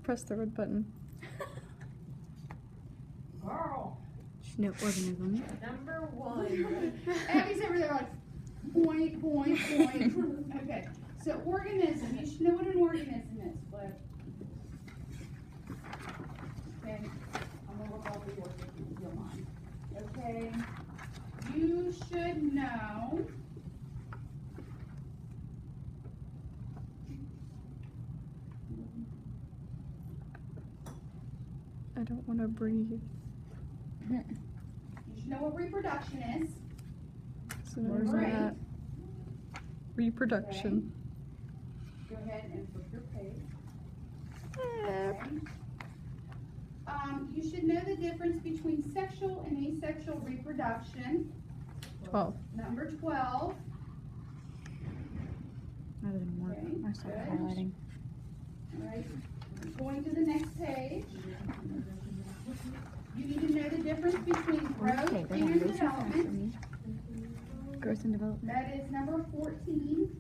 Press the red button. Girl. No organism. Number 1. Abby's over there like, point, point, point. Okay, so organism. You should know what an organism is, but. Okay, I'm gonna look over yours if you don't mind. Okay, you should know. I don't want to breathe. You should know what reproduction is. So there's that. Reproduction. Go ahead and flip your page. Okay. You should know the difference between sexual and asexual reproduction. 12. Number 12. That didn't work. Okay, I started good. highlighting. All right. Going to the next page. You need to know the difference between growth Okay, they're and gonna go too fast for development. me. Growth and development. That is number 14.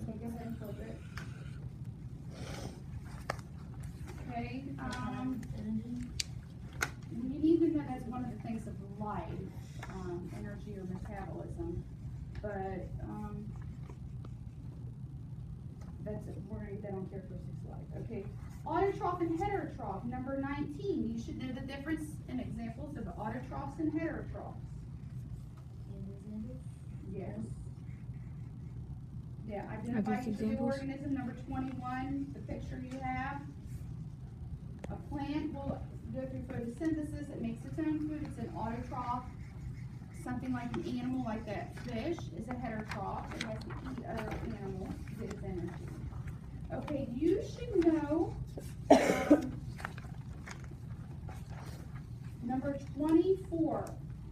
Okay, go ahead and flip it. Okay, you need to know that's one of the things of life, energy or metabolism, but, we're gonna get that on characteristics of life. Okay, autotroph and heterotroph, number 19. You should know the difference in examples of autotrophs and heterotrophs. Yes. Yeah, identify just each of the examples? organism, number 21, the picture you have. A plant will go through photosynthesis, it makes its own food, it's an autotroph. Something like an animal, like that fish, is a heterotroph. It has to eat other animals to get its energy. Okay, you should know number 24,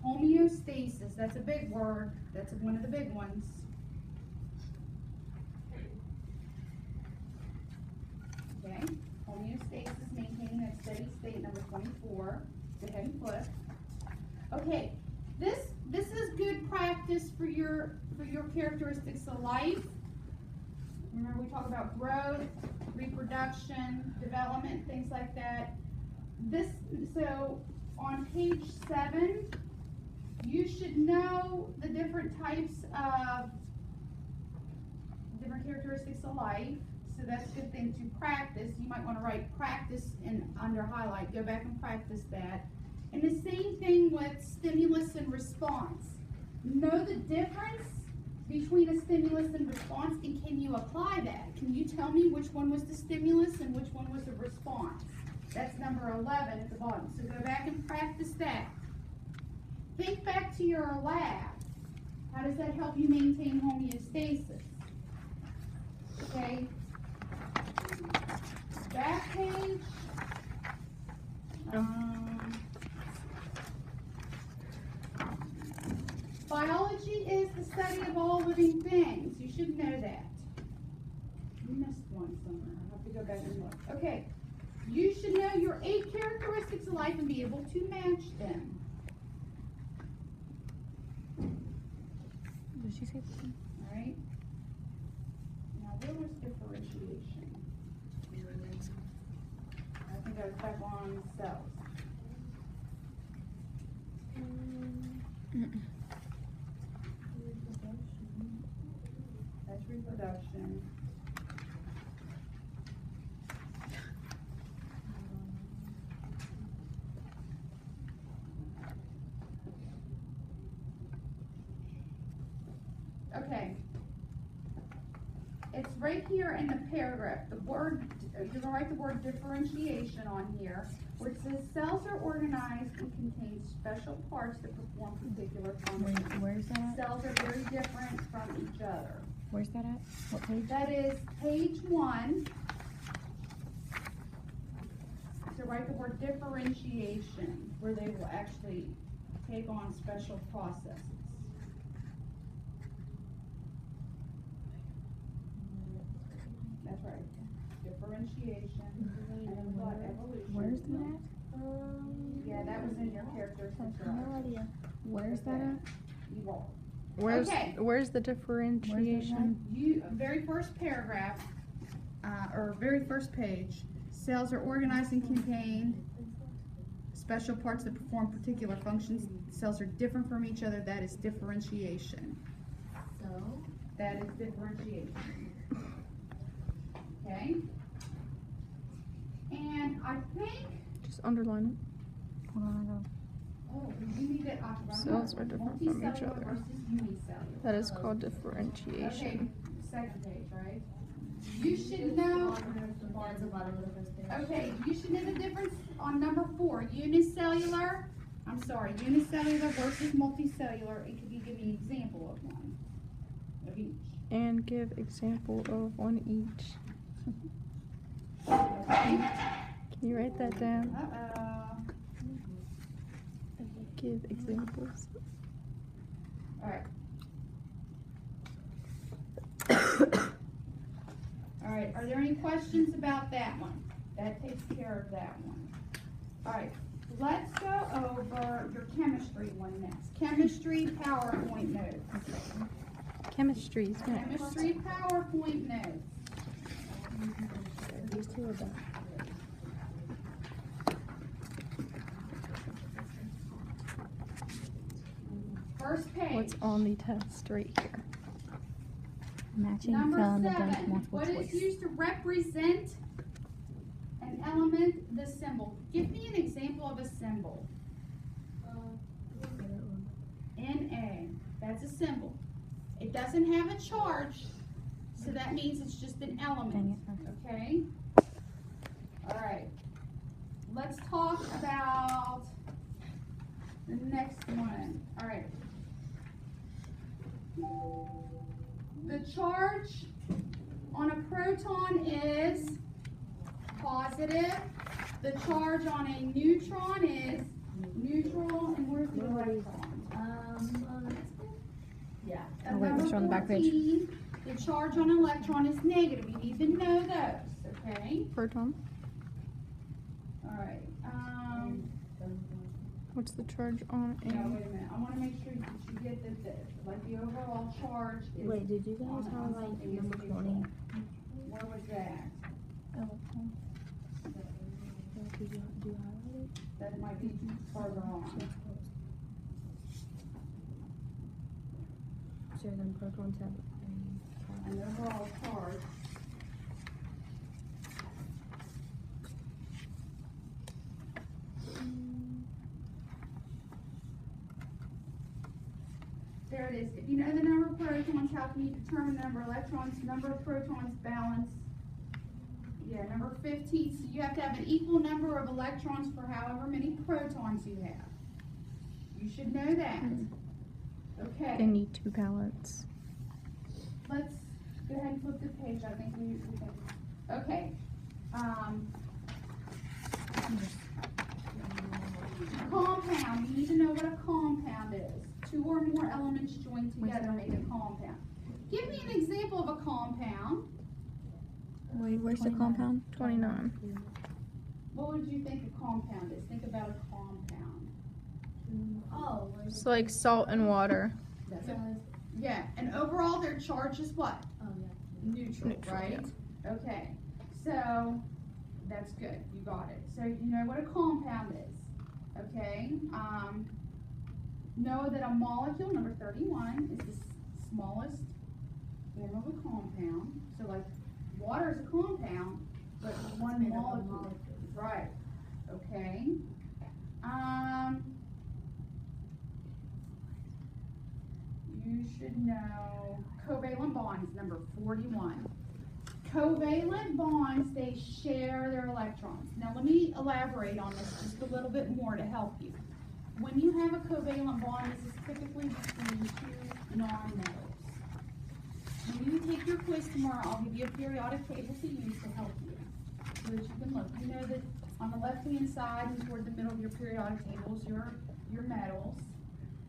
homeostasis. That's a big word. That's one of the big ones. Okay, homeostasis, maintaining that steady state, number 24. Go ahead and flip. Okay, this is good practice for your characteristics of life. Remember, we talk about growth, reproduction, development, things like that. So on page 7, you should know the different types of different characteristics of life. So that's a good thing to practice. You might want to write practice and under highlight. Go back and practice that. And the same thing with stimulus and response. Know the difference between a stimulus and response, and can you apply that? Can you tell me which one was the stimulus and which one was the response? That's number 11 at the bottom. So go back and practice that. Think back to your lab. How does that help you maintain homeostasis? Okay. Back page. Biology is the study of all living things. You should know that. You missed one somewhere. I have to go back and look. Okay. You should know your 8 characteristics of life and be able to match them. Did she say something? All right. Now, where was differentiation? I think I was back on cells. That's reproduction. Okay. It's right here in the paragraph. The word, you're going to write the word differentiation on here, where it says cells are organized and contain special parts that perform particular functions. Where's that at? Cells are very different from each other. Where's that at? What page? That is page 1. So write the word differentiation, where they will actually take on special processes. That's right. Differentiation. And then we've got evolution. Where's that Yeah, that was in your characteristics. at? No idea. Where's that at? Evolve. Where's the differentiation? Very first paragraph, or very first page, cells are organized and contain special parts that perform particular functions. Cells are different from each other. That is differentiation. So? That is differentiation. Okay? And I think, Just underline it. Hold on, I go. oh, you need it. Cells are different from each Multicellular other. versus unicellular. That is called Okay, differentiation. second page, right? You should know, okay, you should know the difference on number 4, unicellular versus multicellular, and could you give me an example of one? Of each. And give example of one each. Okay? Can you write that down? Give examples. Alright. Alright, are there any questions about that one? That takes care of that one. Alright, let's go over your chemistry one next. Chemistry PowerPoint notes. Chemistry is next. Chemistry PowerPoint notes. These two are done. First page. What's on the test right here? Matching Number fill in the 7. blank multiple What is choice. used to represent an element, the symbol? Give me an example of a symbol. Na. That's a symbol. It doesn't have a charge, so that means it's just an element. Okay? Alright. Let's talk about the next one. Alright. The charge on a proton is positive. The charge on a neutron is neutral. And where's the electron? Yeah. Oh, wait, let's show on the back page. 14, the charge on an electron is negative. You need to know those, okay? Proton. Alright. What's the charge on No, a? wait a minute. I want to make sure that you get like the overall charge is. Wait, did you guys on highlight something is number neutral. 20? Where was that? Did you highlight it? That might be further on. So then protons have An overall charge. There it is. If you know the number of protons, how can you determine the number of electrons? Number of protons balance. Yeah, number 15. So you have to have an equal number of electrons for however many protons you have. You should know that. Okay. They need 2 balance. Let's go ahead and flip the page. I think we can. Okay. Compound. You need to know what a compound is. 2 or more elements joined together make a compound. Give me an example of a compound. Wait, where's the compound? 29. What would you think a compound is? Think about a compound. Oh, It's like salt and water. Yeah, and overall their charge is what? oh yeah. Neutral, Neutral, right? Okay, so that's good. You got it. So you know what a compound is, okay? Know that a molecule, number 31, is the smallest form of a compound. So like water is a compound, but one Made up of molecule. molecules. Right. Okay. You should know covalent bonds, number 41. Covalent bonds, they share their electrons. Now let me elaborate on this just a little bit more to help you. When you have a covalent bond, this is typically between 2 nonmetals. When you take your quiz tomorrow, I'll give you a periodic table to use to help you, so that you can look. You know that on the left-hand side and toward the middle of your periodic tables, your metals.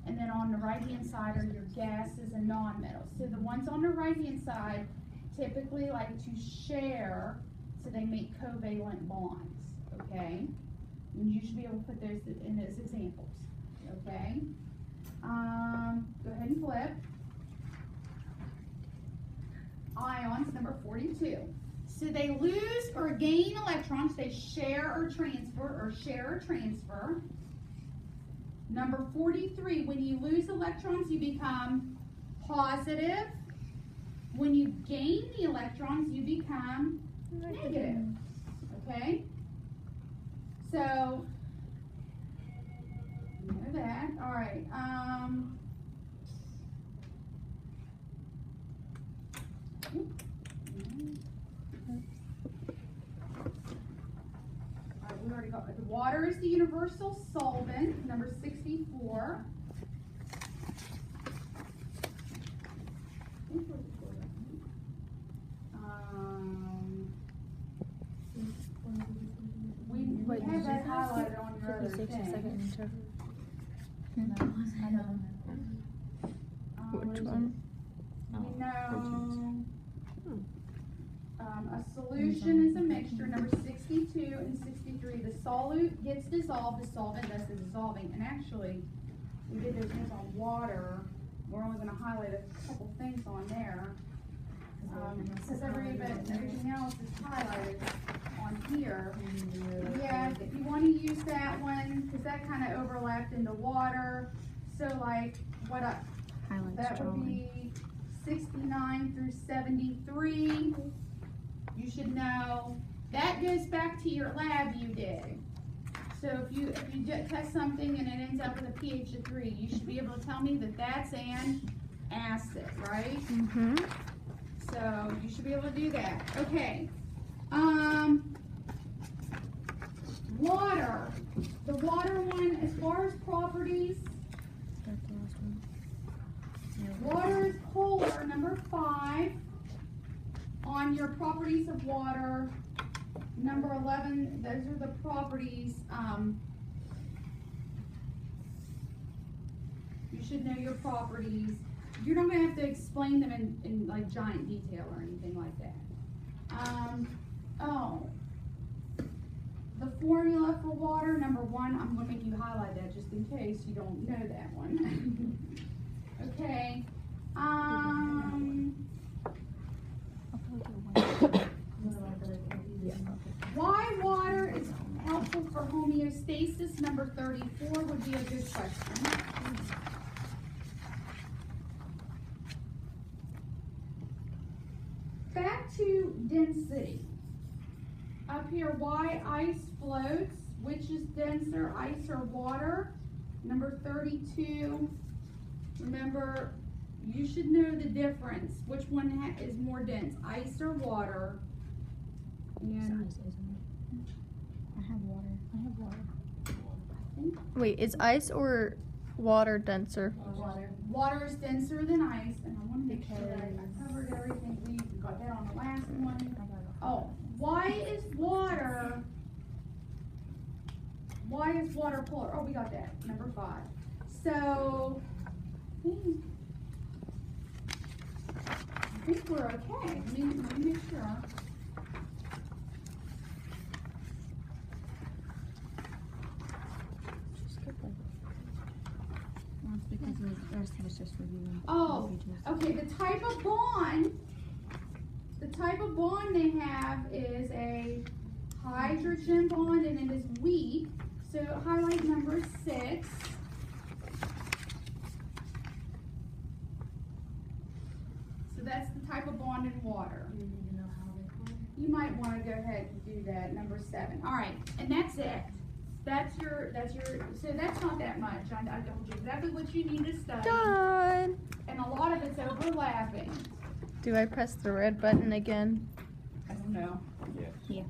And then on the right-hand side are your gases and nonmetals. So the ones on the right-hand side typically like to share, so they make covalent bonds, okay? And you should be able to put those in those examples, okay? Go ahead and flip. 42. So they lose or gain electrons, they share or transfer. Number 43, when you lose electrons, you become positive. When you gain the electrons, you become negative. Okay? So, you know that. All right. We already got it. Water is the universal solvent, number 64. We have that highlighted on your other 56 thing. second intro. Which one? You know, a solution is a mixture, number 62 and 63. The solute gets dissolved, the solvent does the dissolving. And actually, we did those things on water. We're only going to highlight a couple things on there. Because everything else is highlighted on here. Yeah, if you want to use that one, because that kind of overlapped into water. So like, Highlight that would strongly. be 69 through 73. You should know. That goes back to your lab you did. So if you test something and it ends up with a pH of 3, you should be able to tell me that that's an acid, right? Mm-hmm. So you should be able to do that. Okay. Water. The water one, as far as properties, water is polar, number 5. On your properties of water, number 11, those are the properties. You should know your properties. You're not going to have to explain them in like giant detail or anything like that. The formula for water, number 1, I'm going to make you highlight that just in case you don't know that one. Okay. Why water is helpful for homeostasis, number 34, would be a good question. Back to density. Up here, why ice floats, which is denser, ice or water? Number 32, remember, you should know the difference. Which one is more dense, ice or water? And I have water. Wait, is ice or water denser? water is denser than ice, and I want to make sure that I covered everything. We got that on the last one. Oh, why is water polar? Oh, we got that, number 5. So, I think we're okay. Let me make sure. That's because the rest of us just reviewing. Oh, okay, the type of bond they have is a hydrogen bond, and it is weak. So highlight number 6. So that's the type of bond in water. You might want to go ahead and do that, number 7. All right, and that's it. So that's not that much. I told you exactly what you need to study. Done. And a lot of it's overlapping. Do I press the red button again? I don't know. Yeah.